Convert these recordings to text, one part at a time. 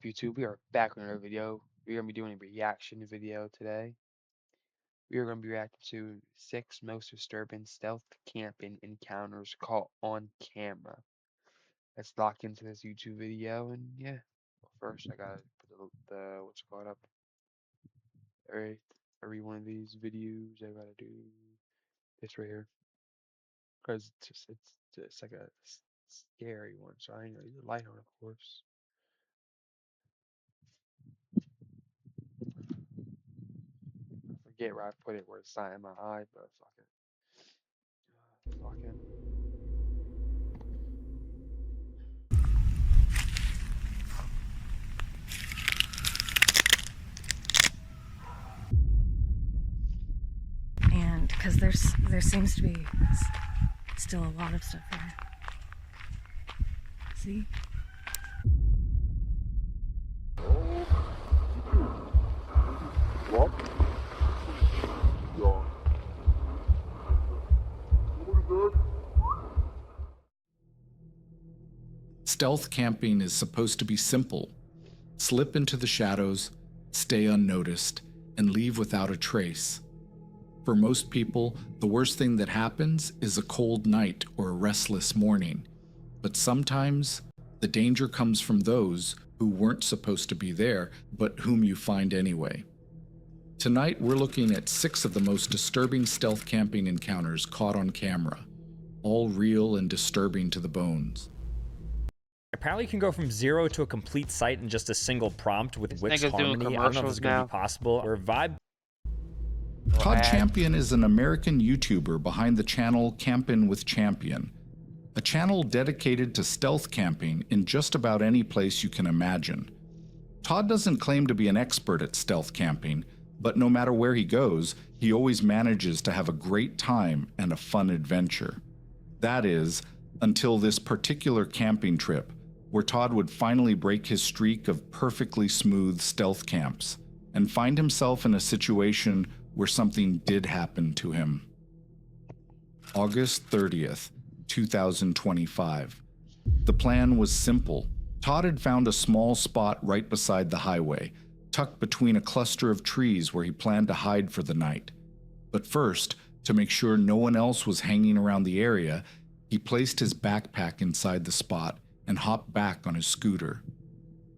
YouTube, we are back with another video. We're going to be doing a reaction video today. We are going to be reacting to 6 most disturbing stealth camping encounters caught on camera. Let's lock into this YouTube video, and yeah. Well, first, I gotta put the what's it called up. Alright, every one of these videos, I gotta do this right here. Because it's like a scary one, so I ain't gonna use the light on, of course. Forget where I put it, where it's not in my eye, but fuck it. Fucking. And because there seems to be still a lot of stuff here. See? What? Yeah. Stealth camping is supposed to be simple. Slip into the shadows, stay unnoticed, and leave without a trace. For most people, the worst thing that happens is a cold night or a restless morning. But sometimes, the danger comes from those who weren't supposed to be there, but whom you find anyway. Tonight, we're looking at 6 of the most disturbing stealth camping encounters caught on camera, all real and disturbing to the bones. Apparently, you can go from 0 to a complete site in just a single prompt with This Wix nigga's doing Harmony. I don't know if this is going to commercials be possible. Or Vibe. Todd Ads. Champion is an American YouTuber behind the channel Campin' with Champion, a channel dedicated to stealth camping in just about any place you can imagine. Todd doesn't claim to be an expert at stealth camping, but no matter where he goes, he always manages to have a great time and a fun adventure. That is, until this particular camping trip, where Todd would finally break his streak of perfectly smooth stealth camps and find himself in a situation where something did happen to him. August 30th, 2025. The plan was simple. Todd had found a small spot right beside the highway, tucked between a cluster of trees where he planned to hide for the night. But first, to make sure no one else was hanging around the area, he placed his backpack inside the spot and hopped back on his scooter.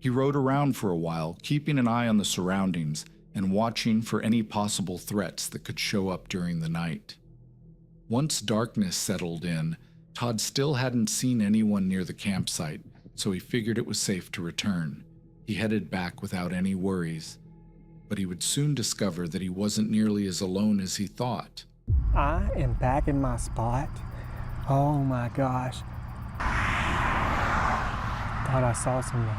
He rode around for a while, keeping an eye on the surroundings and watching for any possible threats that could show up during the night. Once darkness settled in, Todd still hadn't seen anyone near the campsite, so he figured it was safe to return. He headed back without any worries, but he would soon discover that he wasn't nearly as alone as he thought. I am back in my spot. Oh my gosh. Thought I saw someone.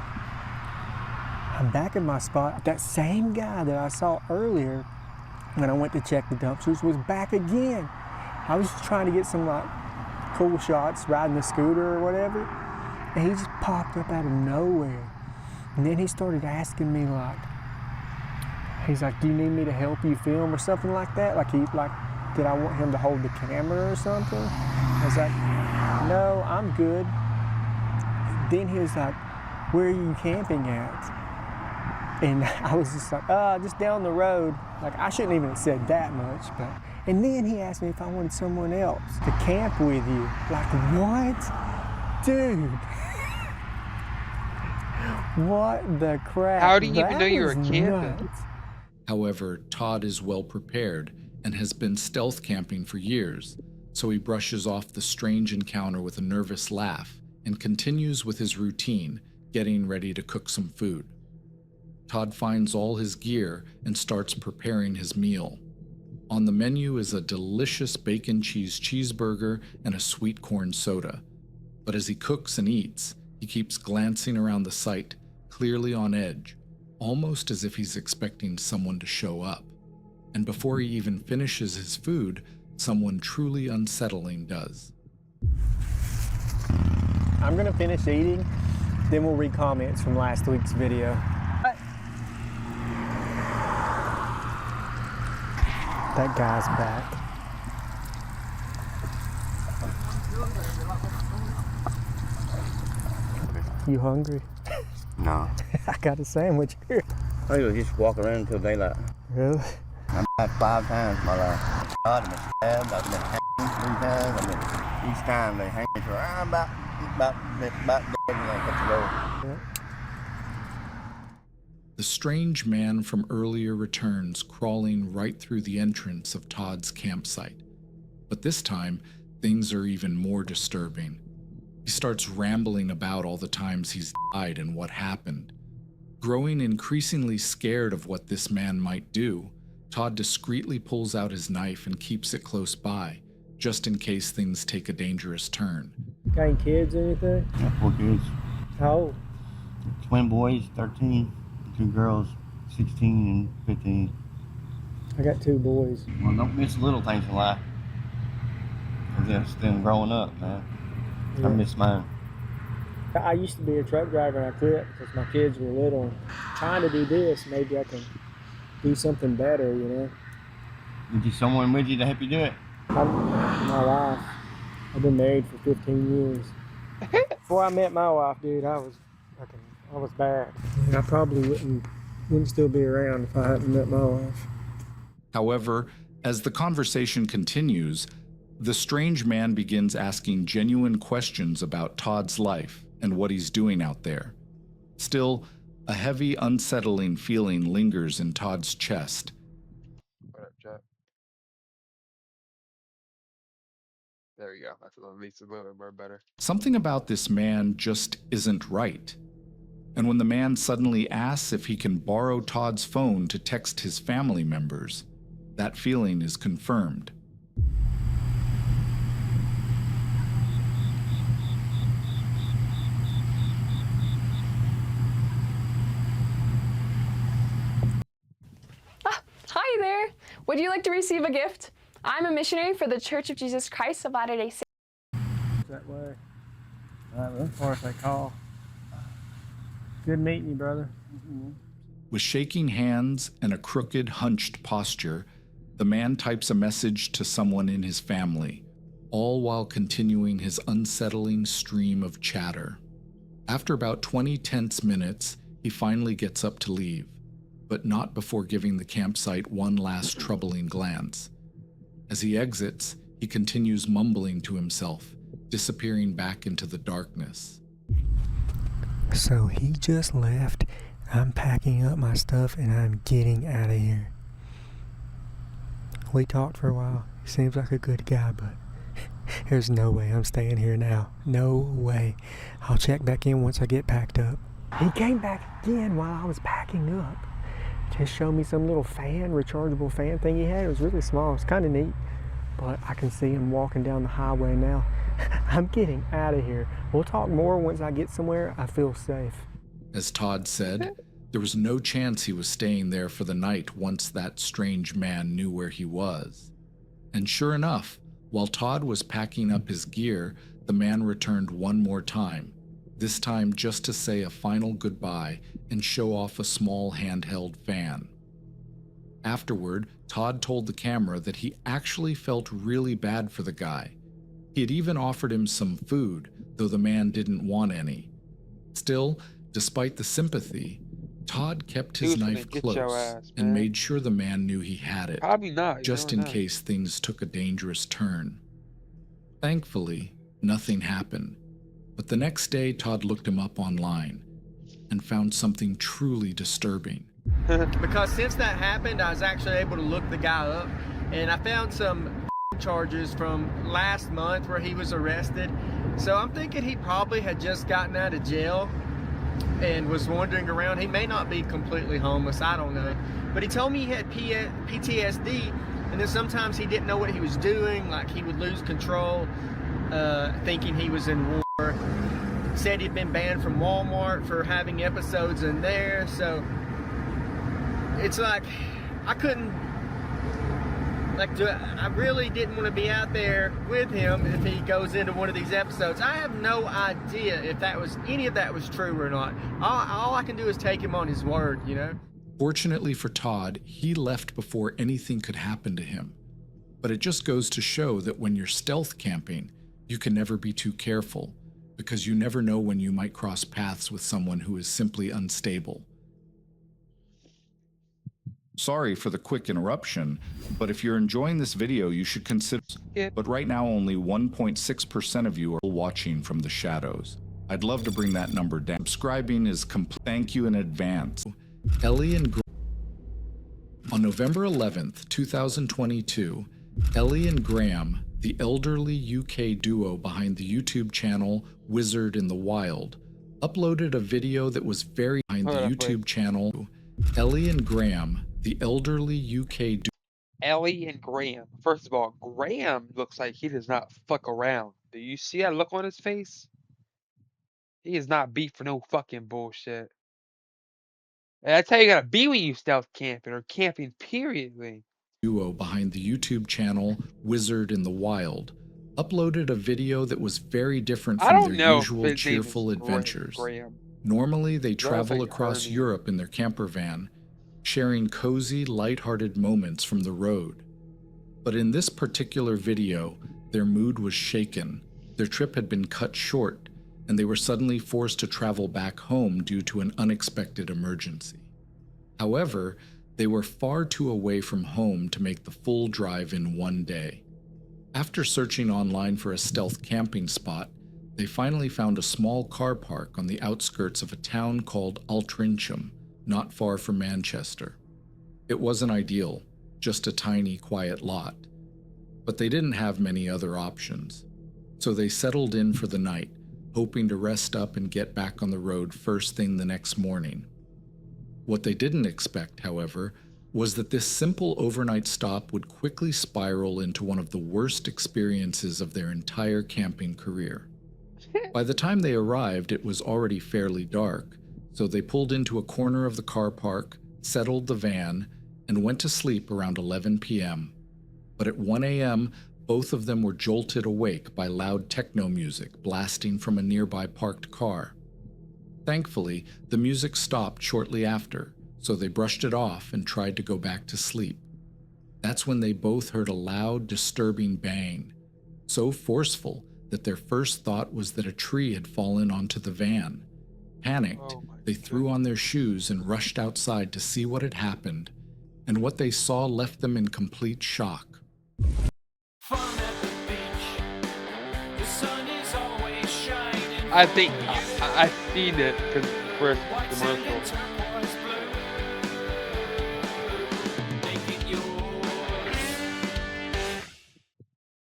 I'm back in my spot. That same guy that I saw earlier when I went to check the dumpsters was back again. I was just trying to get some cool shots riding the scooter or whatever, and he just popped up out of nowhere. And then he started asking me he's like, do you need me to help you film or something like that? Did I want him to hold the camera or something? I was like, no, I'm good. Then he was like, where are you camping at? And I was just like, just down the road. Like, I shouldn't even have said that much, but. And then he asked me if I wanted someone else to camp with you. Like, what? Dude. What the crap? How do you even That know you were was camping? nuts. However, Todd is well prepared and has been stealth camping for years, so he brushes off the strange encounter with a nervous laugh and continues with his routine, getting ready to cook some food. Todd finds all his gear and starts preparing his meal. On the menu is a delicious bacon cheese cheeseburger and a sweet corn soda. But as he cooks and eats, he keeps glancing around the site, clearly on edge, almost as if he's expecting someone to show up. And before he even finishes his food, someone truly unsettling does. I'm gonna finish eating, then we'll read comments from last week's video. That guy's back. You hungry? No. I got a sandwich here. I was just walking around until daylight. Really? I'm back 5 times in my life. I've been stabbed, I've been hanged 3 times. Each time they hang me for about dead and I got to go. Yeah. The strange man from earlier returns crawling right through the entrance of Todd's campsite. But this time, things are even more disturbing. He starts rambling about all the times he's died and what happened. Growing increasingly scared of what this man might do, Todd discreetly pulls out his knife and keeps it close by, just in case things take a dangerous turn. Got any kids or anything? I got 4 kids. How old? Twin boys, 13. 2 girls, 16 and 15. I got 2 boys. Well, don't miss little things in life. Just them growing up, man. Yeah. I miss mine. I used to be a truck driver and I quit because my kids were little. Trying to do this, maybe I can do something better, you know. Did you someone with you to help you do it? My wife. I've been married for 15 years. Before I met my wife, dude, I was bad. And I probably wouldn't still be around if I hadn't met my wife. However, as the conversation continues, the strange man begins asking genuine questions about Todd's life and what he's doing out there. Still, a heavy, unsettling feeling lingers in Todd's chest. What up, Jack? There you go. That's at least a little bit more better. Something about this man just isn't right. And when the man suddenly asks if he can borrow Todd's phone to text his family members, that feeling is confirmed. Hi there! Would you like to receive a gift? I'm a missionary for the Church of Jesus Christ of Latter-day Saints. That way. Or if they call. Good meeting you, brother. With shaking hands and a crooked, hunched posture, the man types a message to someone in his family, all while continuing his unsettling stream of chatter. After about 20 tense minutes, he finally gets up to leave, but not before giving the campsite one last troubling glance. As he exits, he continues mumbling to himself, disappearing back into the darkness. So he just left. I'm packing up my stuff and I'm getting out of here. We talked for a while. He seems like a good guy, but there's no way I'm staying here now. No way. I'll check back in once I get packed up. He came back again while I was packing up. Just showed me some little fan, rechargeable fan thing he had. It was really small. It's kind of neat. But I can see him walking down the highway now. I'm getting out of here. We'll talk more once I get somewhere I feel safe. As Todd said, there was no chance he was staying there for the night once that strange man knew where he was. And sure enough, while Todd was packing up his gear, the man returned one more time, this time just to say a final goodbye and show off a small handheld fan. Afterward, Todd told the camera that he actually felt really bad for the guy. He had even offered him some food, though the man didn't want any. Still, despite the sympathy, Todd kept his knife close and made sure the man knew he had it, Probably not. just in case things took a dangerous turn. Thankfully, nothing happened, but the next day Todd looked him up online and found something truly disturbing. Because since that happened, I was actually able to look the guy up, and I found some charges from last month where he was arrested. So I'm thinking he probably had just gotten out of jail and was wandering around. He may not be completely homeless, I don't know. But he told me he had PTSD, and then sometimes he didn't know what he was doing, like he would lose control, thinking he was in war. Said he'd been banned from Walmart for having episodes in there. So it's like, I couldn't, I really didn't want to be out there with him if he goes into one of these episodes. I have no idea if any of that was true or not. All I can do is take him on his word, you know? Fortunately for Todd, he left before anything could happen to him. But it just goes to show that when you're stealth camping, you can never be too careful, because you never know when you might cross paths with someone who is simply unstable. Sorry for the quick interruption, but if you're enjoying this video, you should consider. But right now, only 1.6% of you are watching from the shadows. I'd love to bring that number down. Subscribing is complete. Thank you in advance. Ellie and On November 11th, 2022, Ellie and Graham, the elderly UK duo behind the YouTube channel Wizard in the Wild, uploaded a video that was very behind the YouTube channel. Ellie and Graham, the elderly UK duo. Ellie and Graham. First of all, Graham looks like he does not fuck around. Do you see that look on his face? He is not beat for no fucking bullshit. And that's how you gotta be when you stealth camping or camping periodly. Duo behind the YouTube channel Wizard in the Wild uploaded a video that was very different from their usual cheerful adventures. Normally, they travel across Europe in their camper van, sharing cozy, lighthearted moments from the road. But in this particular video, their mood was shaken. Their trip had been cut short, and they were suddenly forced to travel back home due to an unexpected emergency. However, they were far too away from home to make the full drive in one day. After searching online for a stealth camping spot, they finally found a small car park on the outskirts of a town called Altrincham, not far from Manchester. It wasn't ideal, just a tiny, quiet lot. But they didn't have many other options. So they settled in for the night, hoping to rest up and get back on the road first thing the next morning. What they didn't expect, however, was that this simple overnight stop would quickly spiral into one of the worst experiences of their entire camping career. By the time they arrived, it was already fairly dark, so they pulled into a corner of the car park, settled the van, and went to sleep around 11 p.m. But at 1 a.m., both of them were jolted awake by loud techno music blasting from a nearby parked car. Thankfully, the music stopped shortly after, so they brushed it off and tried to go back to sleep. That's when they both heard a loud, disturbing bang, so forceful that their first thought was that a tree had fallen onto the van. Panicked, they threw on their shoes and rushed outside to see what had happened, and what they saw left them in complete shock. I think I've seen it for a commercial.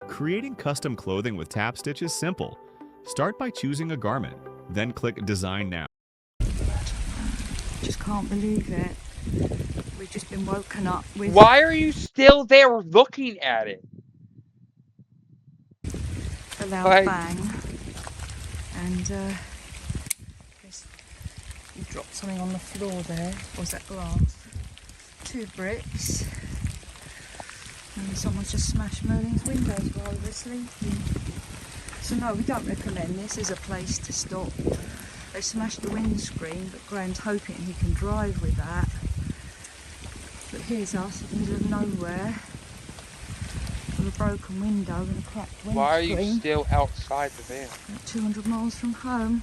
Creating custom clothing with Tapstitch is simple. Start by choosing a garment, then click Design Now. Just can't believe it. We've just been woken up with. Why are you still there looking at it? A loud bang. And you dropped something on the floor there. Was that glass? 2 bricks. And someone's just smashed Merlin's windows while we were sleeping. So no, we don't recommend this as a place to stop. They smashed the windscreen, but Graham's hoping he can drive with that. But here's us in the middle of nowhere with a broken window and a cracked windscreen. Why are you still outside the van? 200 miles from home.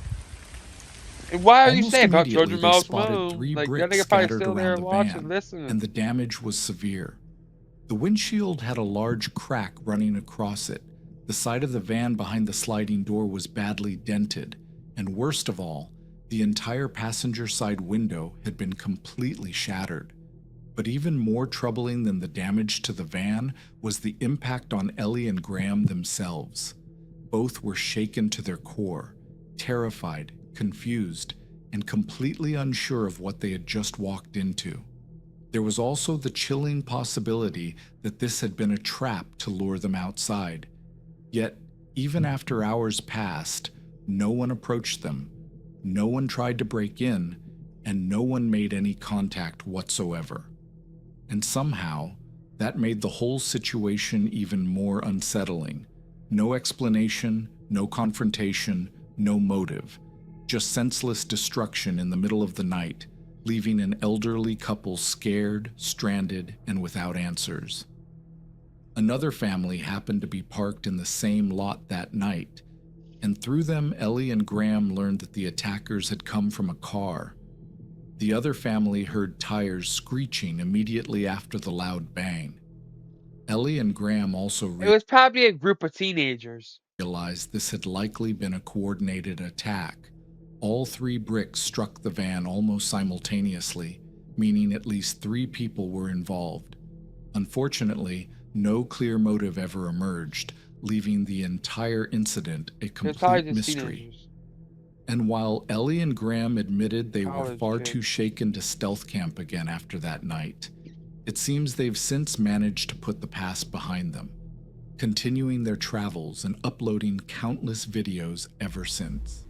And why are you Almost saying about immediately, 200 they miles from spotted home? 3 Like, that bricks nigga probably scattered still there around the watching, van, listening. and the damage was severe. The windshield had a large crack running across it. The side of the van behind the sliding door was badly dented, and worst of all, the entire passenger side window had been completely shattered. But even more troubling than the damage to the van was the impact on Ellie and Graham themselves. Both were shaken to their core, terrified, confused, and completely unsure of what they had just walked into. There was also the chilling possibility that this had been a trap to lure them outside. Yet, even after hours passed, no one approached them, no one tried to break in, and no one made any contact whatsoever. And somehow, that made the whole situation even more unsettling. No explanation, no confrontation, no motive. Just senseless destruction in the middle of the night, leaving an elderly couple scared, stranded, and without answers. Another family happened to be parked in the same lot that night. and through them, Ellie and Graham learned that the attackers had come from a car. The other family heard tires screeching immediately after the loud bang. Ellie and Graham also It was probably a group of teenagers. realized this had likely been a coordinated attack. All 3 bricks struck the van almost simultaneously, meaning at least 3 people were involved. Unfortunately, no clear motive ever emerged, leaving the entire incident a complete mystery. Teenagers. And while Ellie and Graham admitted they were College far kids. too shaken to stealth camp again after that night, it seems they've since managed to put the past behind them, continuing their travels and uploading countless videos ever since.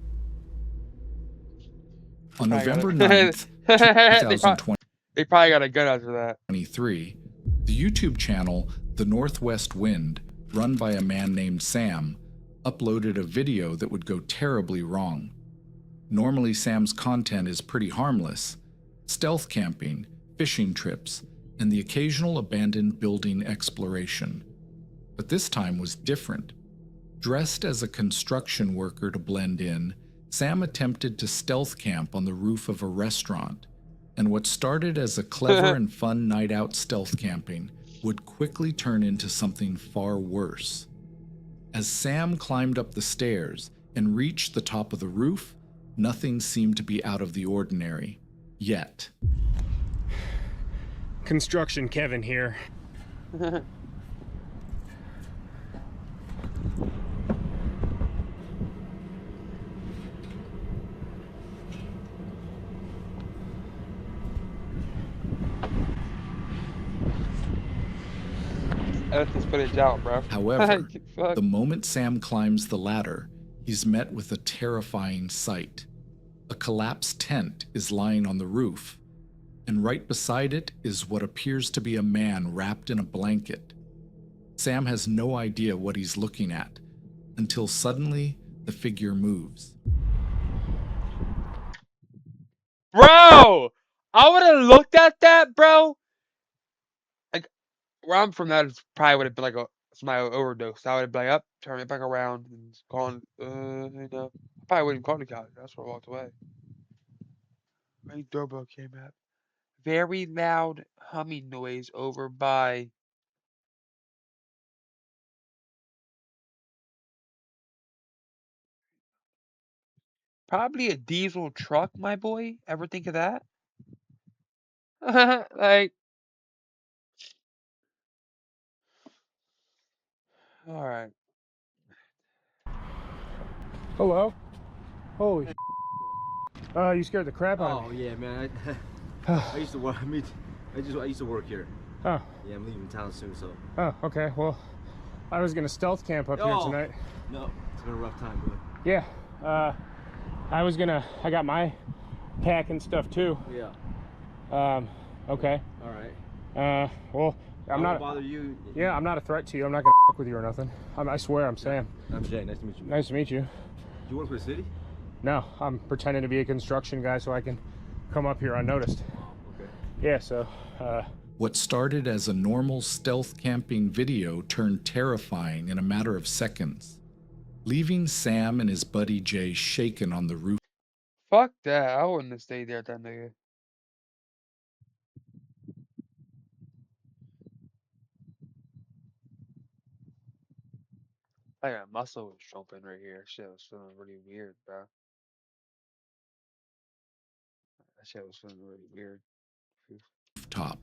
On November 9th, 2023, They probably got a gun after that. the YouTube channel The Northwest Wind, run by a man named Sam, uploaded a video that would go terribly wrong. Normally, Sam's content is pretty harmless: stealth camping, fishing trips, and the occasional abandoned building exploration. But this time was different. Dressed as a construction worker to blend in, Sam attempted to stealth camp on the roof of a restaurant, and what started as a clever and fun night out stealth camping would quickly turn into something far worse. As Sam climbed up the stairs and reached the top of the roof, nothing seemed to be out of the ordinary, yet. Construction Kevin here. Edit this footage out, bro. However, Fuck. the moment Sam climbs the ladder, he's met with a terrifying sight. A collapsed tent is lying on the roof, and right beside it is what appears to be a man wrapped in a blanket. Sam has no idea what he's looking at, until suddenly the figure moves. Bro! I would have looked at that, bro. Like, where I'm from, that probably would have been like somebody overdose. I would have been like, up, turn it back around, and calling, you know. I probably wouldn't call the cops. That's where I walked away. My doorbell came up. Very loud humming noise over by. Probably a diesel truck, my boy. Ever think of that? Like, alright. Hello? Holy you scared the crap out of me. Yeah, man. I used to work. I used to work here. Oh. Yeah, I'm leaving town soon, so. Oh, okay. Well, I was gonna stealth camp up here tonight. No, it's been a rough time, boy. Yeah. I got my pack and stuff too. Yeah. Okay. All right. Well, I'm not bother you. Yeah, I'm not a threat to you. I'm not gonna fuck with you or nothing. I swear, I'm Sam. I'm Jay. Nice to meet you. Nice to meet you. Do you work for the city? No, I'm pretending to be a construction guy so I can come up here unnoticed. Okay. Yeah, so, What started as a normal stealth camping video turned terrifying in a matter of seconds, leaving Sam and his buddy Jay shaken on the roof. Fuck that. I wouldn't have stayed there with that nigga. Like a muscle was jumping right here. Shit was feeling really weird, bro. That shit was feeling really weird. Top.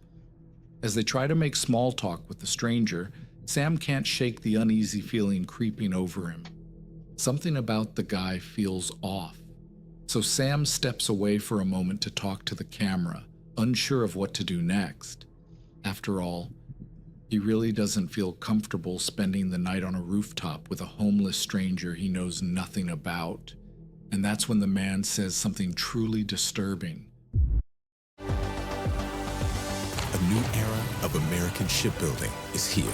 As they try to make small talk with the stranger, Sam can't shake the uneasy feeling creeping over him. Something about the guy feels off. So Sam steps away for a moment to talk to the camera, unsure of what to do next. After all, he really doesn't feel comfortable spending the night on a rooftop with a homeless stranger he knows nothing about. And that's when the man says something truly disturbing. A new era of American shipbuilding is here.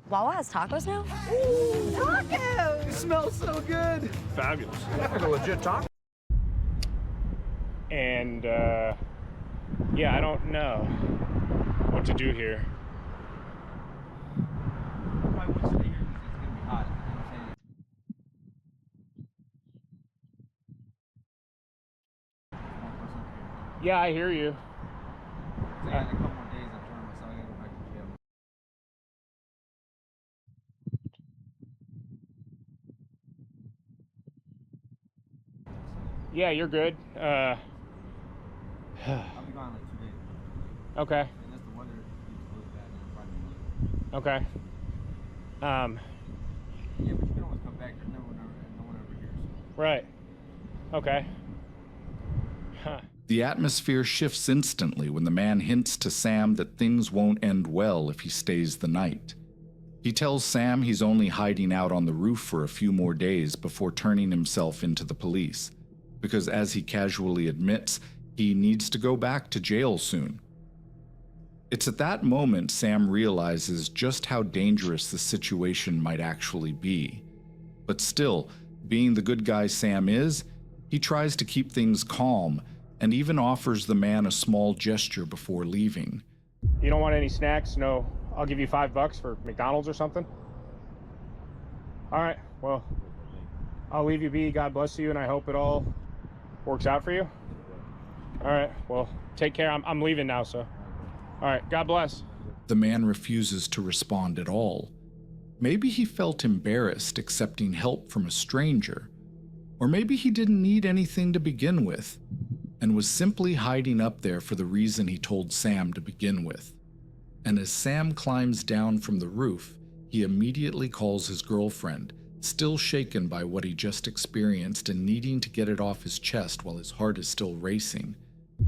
Wawa has tacos now? Ooh, tacos! It smells so good. fabulous. That's a legit taco. And, yeah, I don't know what to do here. Yeah, I hear you. So yeah, in a couple more days I turn myself, I gotta go back to jail. Yeah, you're good. I'll be gone like 2 days. Okay. Unless the weather keeps really bad, then I'll probably be late. Okay. Yeah, but you can always come back. There's no one over here. So. Right. Okay. Huh. The atmosphere shifts instantly when the man hints to Sam that things won't end well if he stays the night. He tells Sam he's only hiding out on the roof for a few more days before turning himself into the police, because as he casually admits, he needs to go back to jail soon. It's at that moment Sam realizes just how dangerous the situation might actually be. But still, being the good guy Sam is, he tries to keep things calm and even offers the man a small gesture before leaving. You don't want any snacks? No, I'll give you $5 for McDonald's or something. All right, well, I'll leave you be. God bless you, and I hope it all works out for you. All right, well, take care. I'm leaving now, so. All right, God bless. The man refuses to respond at all. Maybe he felt embarrassed accepting help from a stranger, or maybe he didn't need anything to begin with, and was simply hiding up there for the reason he told Sam to begin with. And as Sam climbs down from the roof, he immediately calls his girlfriend, still shaken by what he just experienced and needing to get it off his chest while his heart is still racing.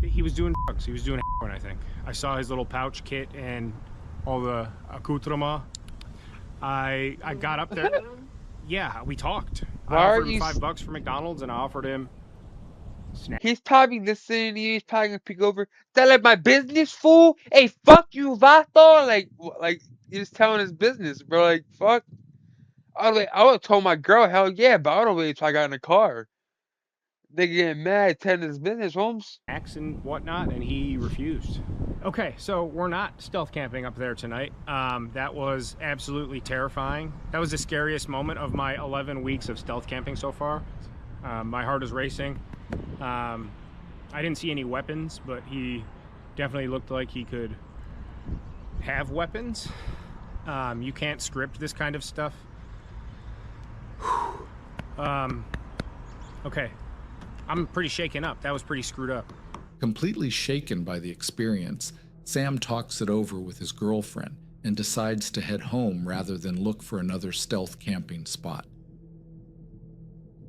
He was doing drugs. He was doing heroin, I think. I saw his little pouch kit and all the accoutrement. I got up there. Yeah, we talked. Why I are offered him you $5 for McDonald's, and I offered him snacks. He's probably listening to you. He's probably gonna pick over. That like my business, fool. Hey, fuck you, Vato. Like he's just telling his business, bro. Like, fuck. I would have told my girl, hell yeah, but I don't wait until I got in the car. They getting mad, telling his business, Holmes. Snacks and whatnot, and he refused. Okay, so we're not stealth camping up there tonight. That was absolutely terrifying. That was the scariest moment of my 11 weeks of stealth camping so far. My heart is racing. I didn't see any weapons, but he definitely looked like he could have weapons. You can't script this kind of stuff. Okay, I'm pretty shaken up. That was pretty screwed up. Completely shaken by the experience, Sam talks it over with his girlfriend and decides to head home rather than look for another stealth camping spot.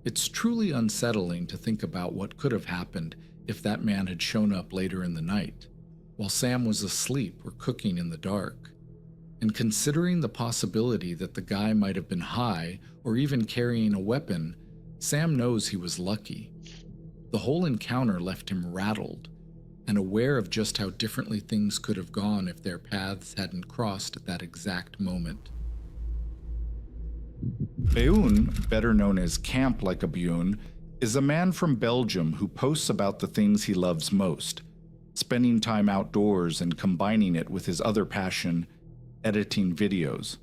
It's truly unsettling to think about what could have happened if that man had shown up later in the night, while Sam was asleep or cooking in the dark. And considering the possibility that the guy might have been high or even carrying a weapon, Sam knows he was lucky. The whole encounter left him rattled and aware of just how differently things could have gone if their paths hadn't crossed at that exact moment. Beun, better known as Camp Like a Beun, is a man from Belgium who posts about the things he loves most, spending time outdoors and combining it with his other passion, editing videos.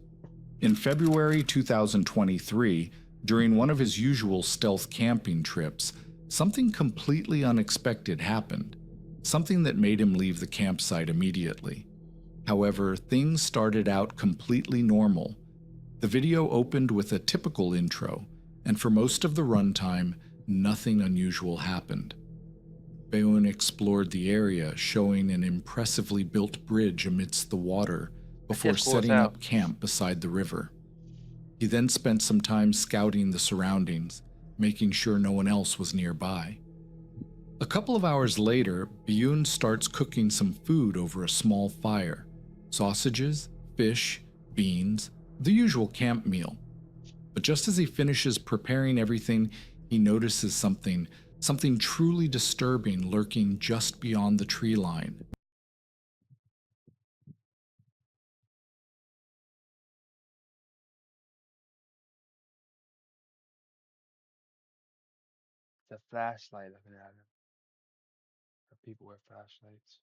In February 2023, during one of his usual stealth camping trips, something completely unexpected happened, something that made him leave the campsite immediately. However, things started out completely normal. The video opened with a typical intro, and for most of the runtime, nothing unusual happened. Beun explored the area, showing an impressively built bridge amidst the water before setting up camp beside the river. He then spent some time scouting the surroundings, making sure no one else was nearby. A couple of hours later, Beun starts cooking some food over a small fire: sausages, fish, beans, the usual camp meal. But just as he finishes preparing everything, he notices something truly disturbing lurking just beyond the tree line. It's a flashlight looking at him. People wear flashlights.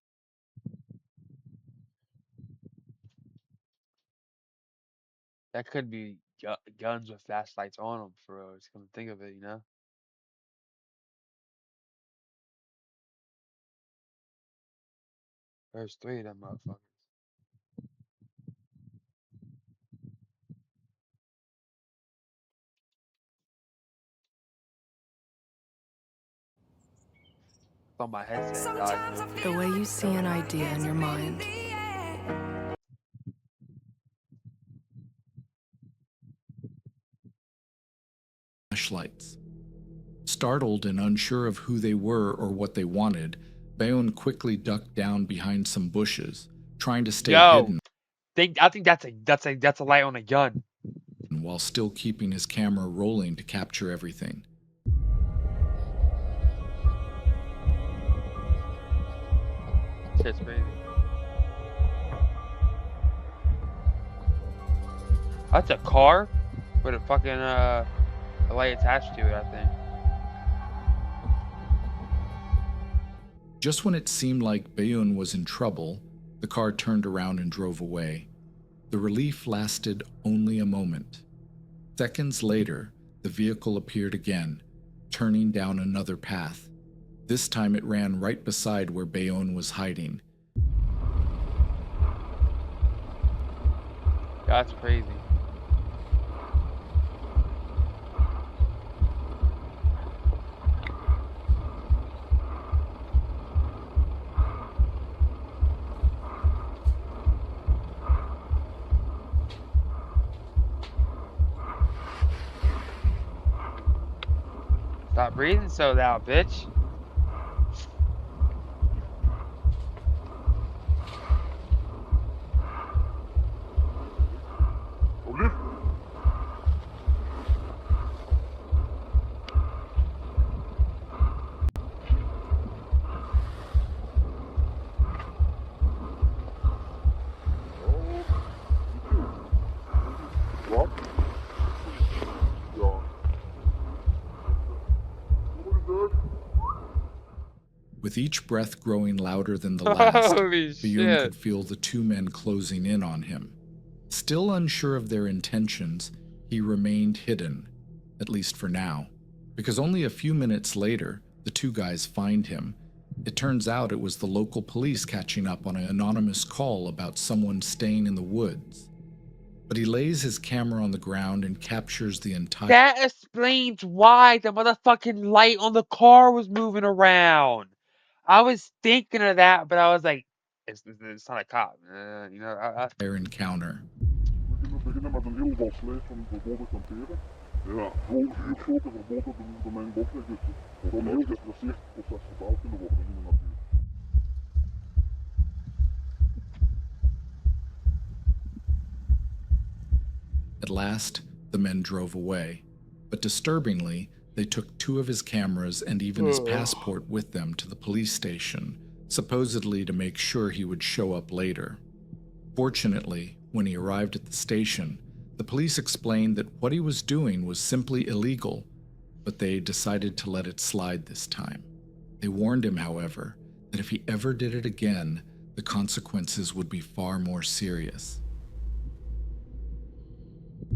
That could be guns with flashlights on them, for real. Just come to think of it, you know? There's 3 of them motherfuckers. On my headset died. The way you see an idea in your mind. Flashlights. Startled and unsure of who they were or what they wanted, Bayonne quickly ducked down behind some bushes, trying to stay hidden. I think that's a light on a gun. While still keeping his camera rolling to capture everything. Shit's crazy. That's a car with a fucking a light attached to it, I think. Just when it seemed like Bayonne was in trouble, the car turned around and drove away. The relief lasted only a moment. Seconds later, the vehicle appeared again, turning down another path. This time it ran right beside where Bayonne was hiding. That's crazy. Stop breathing so loud, bitch. With each breath growing louder than the last, Holy Bayonne shit. could feel the 2 men closing in on him. Still unsure of their intentions, he remained hidden, at least for now, because only a few minutes later, the 2 guys find him. It turns out it was the local police catching up on an anonymous call about someone staying in the woods. But he lays his camera on the ground and captures the entire— That explains why the motherfucking light on the car was moving around. I was thinking of that, but I was like, it's not a cop. You know, their encounter. We beginnen met een heel was vlees van verboden kamperen. Ja, vuurstoken verboden door mijn bosweg. Dus we worden heel gestresseerd of dat gebouwd kunnen worden in de natuur. At last, the men drove away, but disturbingly, they took 2 of his cameras and even his passport with them to the police station, supposedly to make sure he would show up later. Fortunately, when he arrived at the station, the police explained that what he was doing was simply illegal, but they decided to let it slide this time. They warned him, however, that if he ever did it again, the consequences would be far more serious.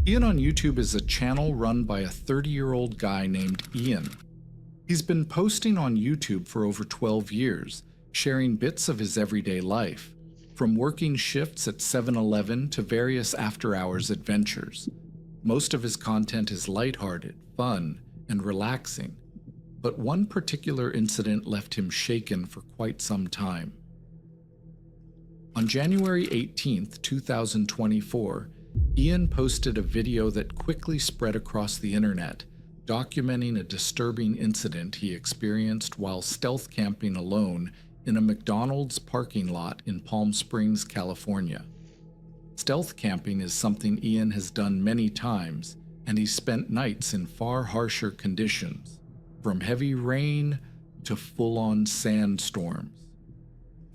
Ian on YouTube is a channel run by a 30-year-old guy named Ian. He's been posting on YouTube for over 12 years, sharing bits of his everyday life, from working shifts at 7-Eleven to various after-hours adventures. Most of his content is lighthearted, fun, and relaxing, but one particular incident left him shaken for quite some time. On January 18th, 2024, Ian posted a video that quickly spread across the internet, documenting a disturbing incident he experienced while stealth camping alone in a McDonald's parking lot in Palm Springs, California. Stealth camping is something Ian has done many times, and he's spent nights in far harsher conditions, from heavy rain to full-on sandstorms.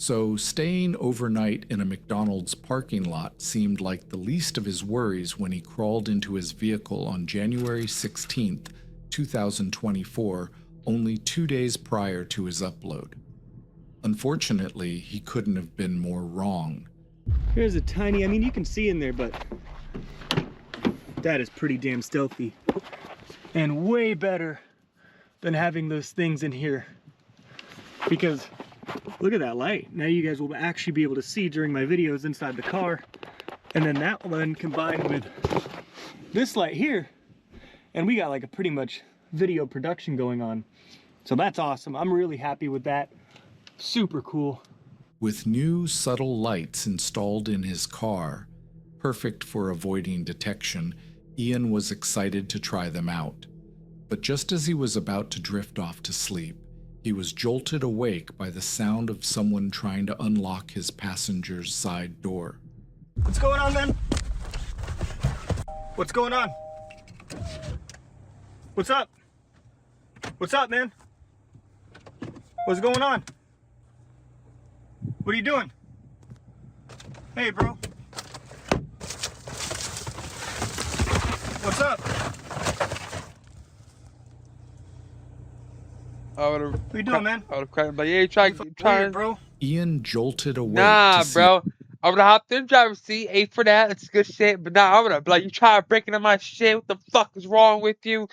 So staying overnight in a McDonald's parking lot seemed like the least of his worries when he crawled into his vehicle on January 16th, 2024, only 2 days prior to his upload. Unfortunately, he couldn't have been more wrong. Here's a tiny, I mean, you can see in there, but that is pretty damn stealthy. And way better than having those things in here. Because Look at that light. Now you guys will actually be able to see during my videos inside the car. And then that one combined with this light here. And we got like a pretty much video production going on. So that's awesome. I'm really happy with that. Super cool. With new subtle lights installed in his car, perfect for avoiding detection, Ian was excited to try them out. But just as he was about to drift off to sleep, he was jolted awake by the sound of someone trying to unlock his passenger's side door. What's going on, man? What's going on? What's up? What's up, man? What's going on? What are you doing? Hey, bro. What's up? What are you doing, man? I would have cried, but yeah, trying, bro. Ian jolted awake. Nah, to bro. I would have hopped in the driver's seat, ate for that. It's good shit. But nah, I would have like, you try to break into my shit. What the fuck is wrong with you?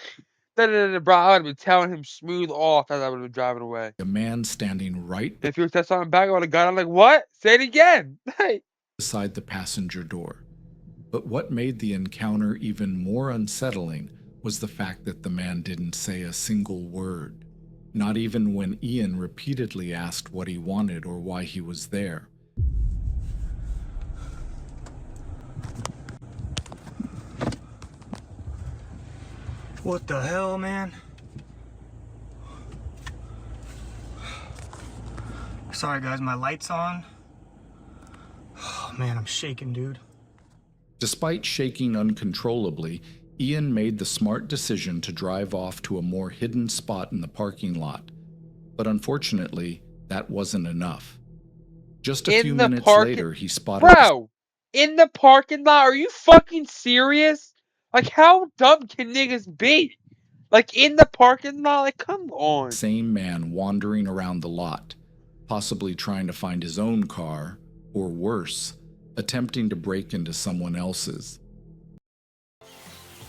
Bro, I would have been telling him smooth off as I would have been driving away. A man standing right If you would said something back, I would have got. I'm like, what? Say it again. Hey. beside the passenger door. But what made the encounter even more unsettling was the fact that the man didn't say a single word. Not even when Ian repeatedly asked what he wanted or why he was there. What the hell, man? Sorry, guys, my light's on. Oh, man, I'm shaking, dude. Despite shaking uncontrollably, Ian made the smart decision to drive off to a more hidden spot in the parking lot. But unfortunately, that wasn't enough. Just a few minutes later, he spotted... Bro! In the parking lot? Are you fucking serious? Like, how dumb can niggas be? Like, in the parking lot? Like, come on. Same man wandering around the lot, possibly trying to find his own car, or worse, attempting to break into someone else's.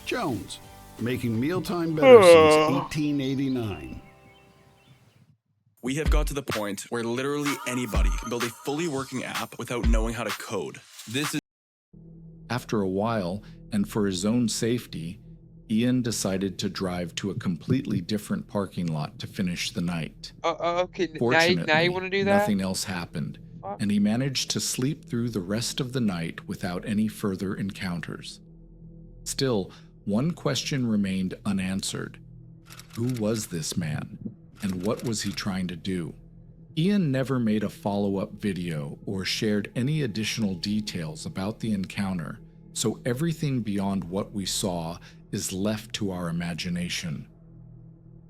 Jones, making mealtime better since 1889. We have got to the point where literally anybody can build a fully working app without knowing how to code. This is... After a while, and for his own safety, Ian decided to drive to a completely different parking lot to finish the night. Okay, Fortunately, now you want to do that? nothing else happened, and he managed to sleep through the rest of the night without any further encounters. Still, one question remained unanswered. Who was this man, and what was he trying to do? Ian never made a follow-up video or shared any additional details about the encounter, so everything beyond what we saw is left to our imagination.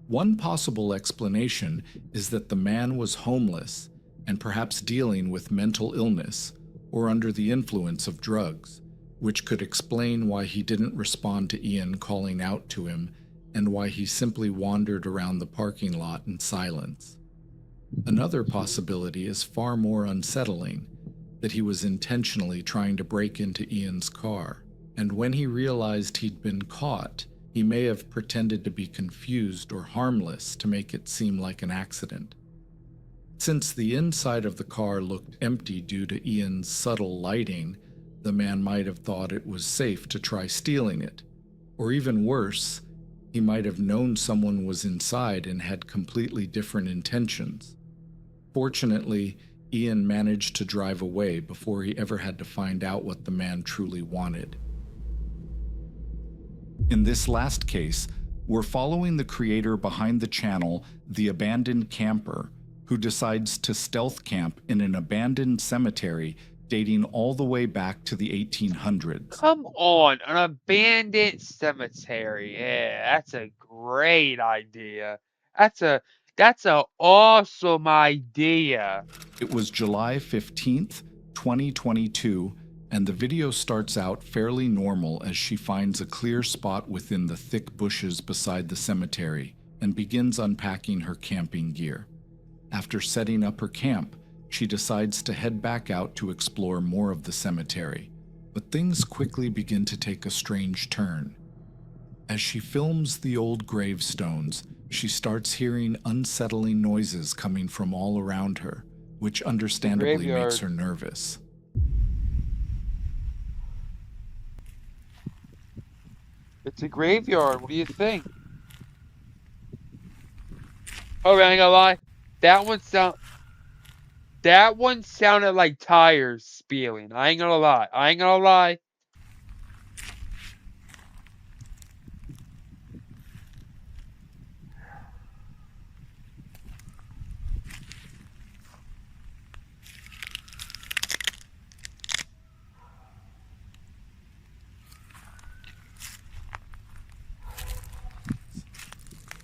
One possible explanation is that the man was homeless and perhaps dealing with mental illness or under the influence of drugs, which could explain why he didn't respond to Ian calling out to him and why he simply wandered around the parking lot in silence. Another possibility is far more unsettling, that he was intentionally trying to break into Ian's car, and when he realized he'd been caught, he may have pretended to be confused or harmless to make it seem like an accident. Since the inside of the car looked empty due to Ian's subtle lighting, the man might have thought it was safe to try stealing it, or even worse, he might have known someone was inside and had completely different intentions. Fortunately, Ian managed to drive away before he ever had to find out what the man truly wanted. In this last case, we're following the creator behind the channel, The Abandoned Camper, who decides to stealth camp in an abandoned cemetery dating all the way back to the 1800s. Come on, an abandoned cemetery. Yeah, that's a great idea. That's a awesome idea. It was July 15th, 2022, and the video starts out fairly normal as she finds a clear spot within the thick bushes beside the cemetery and begins unpacking her camping gear. After setting up her camp, she decides to head back out to explore more of the cemetery, but things quickly begin to take a strange turn. As she films the old gravestones, she starts hearing unsettling noises coming from all around her, which understandably makes Graveyard. her nervous. It's a graveyard. What do you think? Oh, I ain't gonna lie. That one sounded like tires spilling. I ain't gonna lie. I ain't gonna lie.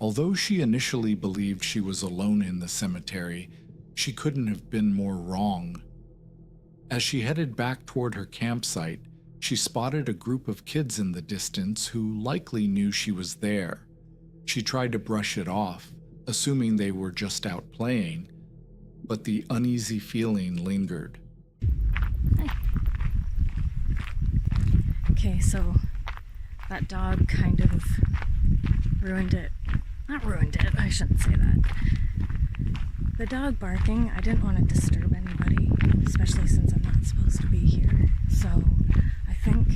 Although she initially believed she was alone in the cemetery, she couldn't have been more wrong. As she headed back toward her campsite, she spotted a group of kids in the distance who likely knew she was there. She tried to brush it off, assuming they were just out playing, but the uneasy feeling lingered. Okay, so that dog kind of ruined it. Not ruined it, I shouldn't say that. The dog barking, I didn't want to disturb anybody, especially since I'm not supposed to be here. So I think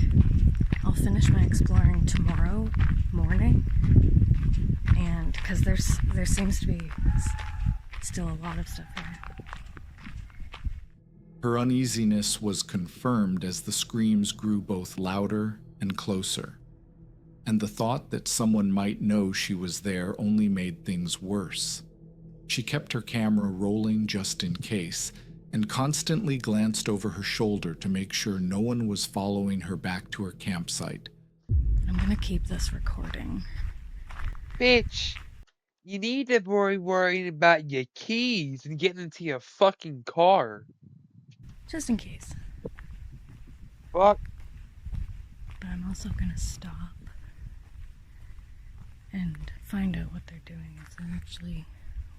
I'll finish my exploring tomorrow morning. And because there seems to be still a lot of stuff here. Her uneasiness was confirmed as the screams grew both louder and closer, and the thought that someone might know she was there only made things worse. She kept her camera rolling just in case, and constantly glanced over her shoulder to make sure no one was following her back to her campsite. I'm gonna keep this recording. Bitch, you need to be worrying about your keys and getting into your fucking car. Just in case. Fuck. But I'm also gonna stop and find out what they're doing. If they're actually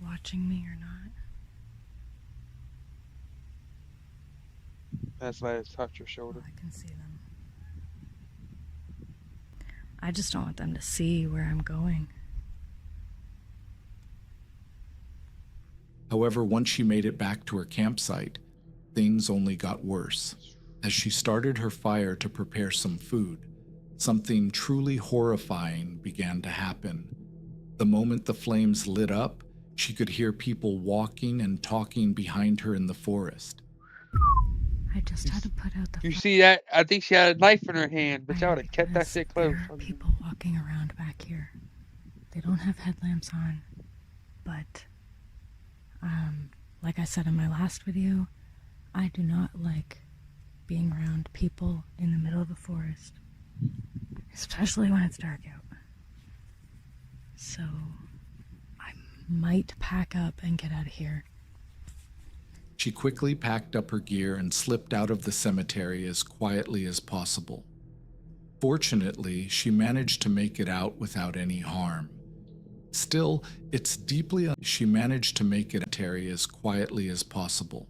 watching me or not. That's why I touch your shoulder. I can see them. I just don't want them to see where I'm going. However, once she made it back to her campsite, things only got worse. As she started her fire to prepare some food, something truly horrifying began to happen. The moment the flames lit up, she could hear people walking and talking behind her in the forest. I just had to put out the You see that? I think she had a knife in her hand, but I would have kept that shit close. There are people walking around back here. They don't have headlamps on, but like I said in my last video, I do not like being around people in the middle of a forest, especially when it's dark out. So I might pack up and get out of here. She quickly packed up her gear and slipped out of the cemetery as quietly as possible. Fortunately, she managed to make it out without any harm. Still, she managed to make it as quietly as possible.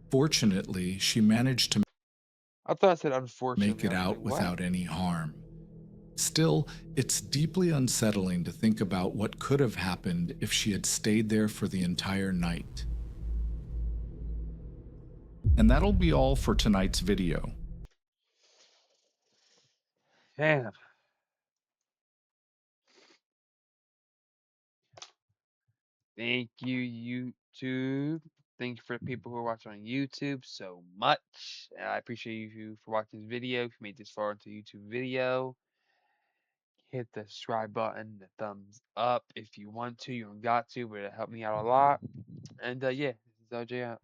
Fortunately, she managed to I thought I said unfortunately. make it out without any harm. Still, it's deeply unsettling to think about what could have happened if she had stayed there for the entire night. And that'll be all for tonight's video. Damn. Thank you, YouTube. Thank you for the people who are watching on YouTube so much. And I appreciate you for watching this video. If you made this far into YouTube video, hit the subscribe button, the thumbs up if you want to. You don't got to, but it'll help me out a lot. And yeah, this is LJ out.